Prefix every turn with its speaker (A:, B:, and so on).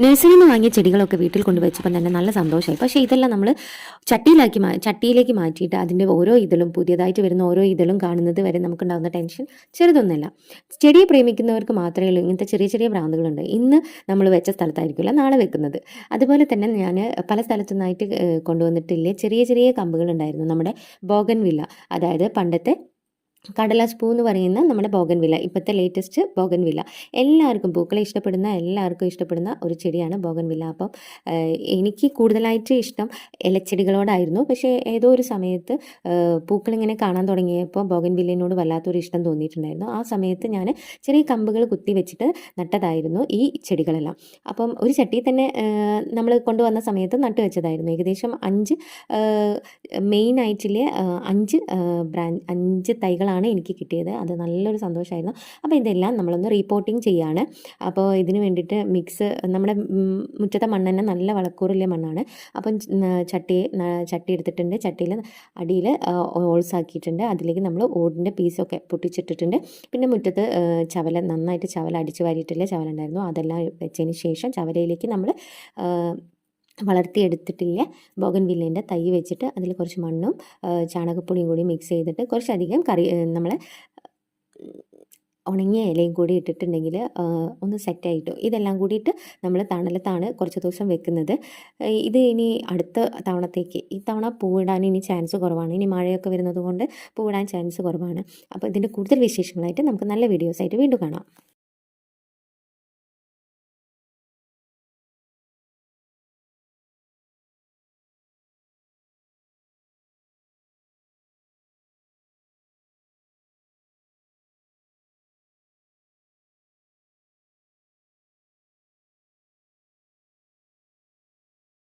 A: നഴ്സറിയിൽ നിന്ന് വാങ്ങിയ ചെടികളൊക്കെ വീട്ടിൽ കൊണ്ടുവച്ചപ്പോൾ തന്നെ നല്ല സന്തോഷമായി. പക്ഷേ ഇതെല്ലാം നമ്മൾ ചട്ടിയിലേക്ക് മാറ്റിയിട്ട് അതിൻ്റെ ഓരോ ഇതളും പുതിയതായിട്ട് വരുന്ന ഓരോ ഇതളും കാണുന്നത് വരെ നമുക്കുണ്ടാകുന്ന ടെൻഷൻ ചെറുതൊന്നുമല്ല. ചെടിയെ പ്രേമിക്കുന്നവർക്ക് മാത്രമേ ഉള്ളൂ ഇങ്ങനത്തെ ചെറിയ ചെറിയ ഭ്രാന്തുകളുണ്ട്. ഇന്ന് നമ്മൾ വെച്ച സ്ഥലത്തായിരിക്കില്ല നാളെ വെക്കുന്നത്. അതുപോലെ തന്നെ ഞാൻ പല സ്ഥലത്തു നിന്നായിട്ട് കൊണ്ടുവന്നിട്ടില്ലേ ചെറിയ ചെറിയ കമ്പുകളുണ്ടായിരുന്നു. നമ്മുടെ ബോഗൻവില്ല, അതായത് പണ്ടത്തെ കടലാസ് പൂ എന്ന് പറയുന്ന നമ്മുടെ ബോഗൻവില്ല, ഇപ്പോഴത്തെ ലേറ്റസ്റ്റ് ബോഗൻവില്ല. എല്ലാവർക്കും പൂക്കളെ എല്ലാവർക്കും ഇഷ്ടപ്പെടുന്ന ഒരു ചെടിയാണ് ബോഗൻവില്ല. അപ്പം എനിക്ക് കൂടുതലായിട്ട് ഇഷ്ടം ഇലച്ചെടികളോടായിരുന്നു. പക്ഷേ ഏതോ ഒരു സമയത്ത് പൂക്കളിങ്ങനെ കാണാൻ തുടങ്ങിയപ്പോൾ ബോഗൻവില്ലിനോട് വല്ലാത്തൊരു ഇഷ്ടം തോന്നിയിട്ടുണ്ടായിരുന്നു. ആ സമയത്ത് ഞാൻ ചെറിയ കമ്പുകൾ കുത്തി വെച്ചിട്ട് നട്ടതായിരുന്നു ഈ ചെടികളെല്ലാം. അപ്പം ഒരു ചട്ടി തന്നെ നമ്മൾ കൊണ്ടുവന്ന സമയത്ത് നട്ട് വെച്ചതായിരുന്നു. ഏകദേശം 5 മെയിനായിട്ടിലെ 5 തൈകളാണ് എനിക്ക് കിട്ടിയത്. അത് നല്ലൊരു സന്തോഷമായിരുന്നു. അപ്പോൾ ഇതെല്ലാം നമ്മളൊന്ന് റീപോർട്ടിങ് ചെയ്യാണ്. അപ്പോൾ ഇതിന് വേണ്ടിയിട്ട് നമ്മുടെ മുറ്റത്തെ മണ്ണ് തന്നെ നല്ല വളക്കൂറുള്ള മണ്ണാണ്. അപ്പം ചട്ടി എടുത്തിട്ടുണ്ട്. ചട്ടിയിൽ അടിയിൽ ഹോൾസ് ആക്കിയിട്ടുണ്ട്. അതിലേക്ക് നമ്മൾ ഓടിൻ്റെ പീസൊക്കെ പൊട്ടിച്ചിട്ടിട്ടുണ്ട്. പിന്നെ മുറ്റത്ത് നന്നായിട്ട് ചവല അടിച്ച് വാരിയിട്ടുള്ള ചവല ഉണ്ടായിരുന്നു. അതെല്ലാം വെച്ചതിന് ശേഷം ചവലയിലേക്ക് നമ്മൾ വളർത്തിയെടുത്തിട്ടില്ല ബോഗൻവില്ലേൻ്റെ തൈ വെച്ചിട്ട് അതിൽ കുറച്ച് മണ്ണും ചാണകപ്പൊടിയും കൂടി മിക്സ് ചെയ്തിട്ട് കുറച്ചധികം നമ്മളെ ഉണങ്ങിയ ഇലയും കൂടി ഇട്ടിട്ടുണ്ടെങ്കിൽ ഒന്ന് സെറ്റായിട്ടു. ഇതെല്ലാം കൂടിയിട്ട് നമ്മൾ തണലത്താണ് കുറച്ച് ദിവസം വെക്കുന്നത്. ഇത് ഇനി അടുത്ത തവണത്തേക്ക്, ഈ തവണ പൂവിടാൻ ഇനി ചാൻസ് കുറവാണ്. ഇനി മഴയൊക്കെ വരുന്നത് കൊണ്ട് പൂവിടാൻ ചാൻസ് കുറവാണ്. അപ്പോൾ ഇതിൻ്റെ കൂടുതൽ വിശേഷങ്ങളായിട്ട് നമുക്ക് നല്ല വീഡിയോസായിട്ട് വീണ്ടും കാണാം.